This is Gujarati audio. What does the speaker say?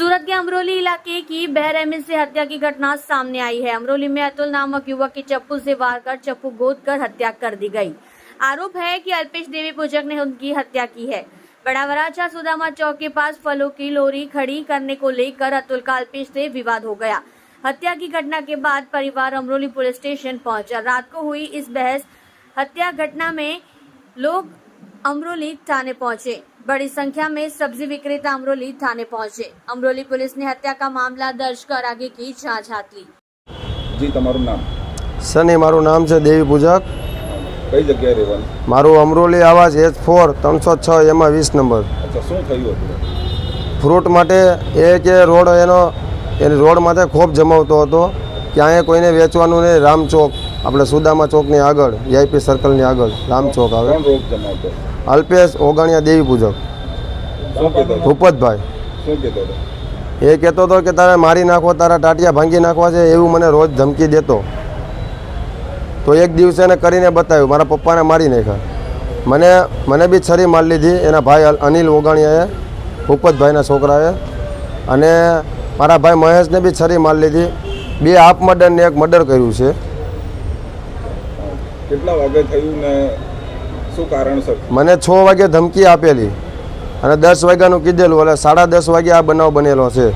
सूरत के अमरोली इलाके की बेरहमी से हत्या की घटना सामने आई है। अमरोली में अतुल नामक युवक की चप्पू से वार कर चप्पू गोदकर हत्या कर दी गई। आरोप है कि अल्पेश देवी पूजक ने उनकी हत्या की है। बड़ा वराछा सुदामा चौक के पास फलों की लोरी खड़ी करने को लेकर अतुल का अल्पेश से विवाद हो गया। हत्या की घटना के बाद परिवार अमरोली पुलिस स्टेशन पहुंचा। रात को हुई इस बहस हत्या घटना में लोग अमरोली थाने पहुंचे। बड़ी संख्या में सब्जी विक्रेता अमरोली थाने पहुंचे। अमरोली पुलिस ने हत्या का मामला दर्ज कर आगे की जांच हाथ ली। जी તમારું નામ? સની મારું નામ છે દેવી પૂજક। કઈ જગ્યાએ રહેવાનું? મારું અમરોલી આવાસ H4 306 એમાં 20 નંબર। અચ્છા, શું થયું હતું? ફ્રૂટ માટે એ કે રોડ રોડ માથે ખોફ જમાવતો હતો કે અહીંયા કોઈને વેચવાનું નહીં। રામ ચોક આપણે સુદામા ચોકની આગળ VIP સર્કલની આગળ રામ ચોક આવે। કોણ રોગ જમાવતો? અલ્પેશ ઓગણિયા દેવી પૂજક શું કહેતો હતો? ભૂપતભાઈ। શું કહેતો હતો? એ કહેતો હતો કે તારે મારી નાખો, તારા ટાટિયા ભાંગી નાખવા છે, એવું મને રોજ ધમકી દેતો। તો એક દિવસે એને કરીને બતાવ્યું, મારા પપ્પાને મારી નાખ્યા। મને બી છરી મારી લીધી એના ભાઈ અનિલ ઓગણિયાએ, ભૂપતભાઈના છોકરાએ, અને મારા ભાઈ મહેશને બી છરી મારી લીધી। 2 હાફ મર્ડર ને 1 મર્ડર કર્યું છે। કેટલા વાગે થયું ને શું કારણસર? મને 6 વાગે ધમકી આપેલી અને 10 વાગ્યાનું કીધેલું, એટલે 10:30 વાગે આ બનાવ બનેલો છે।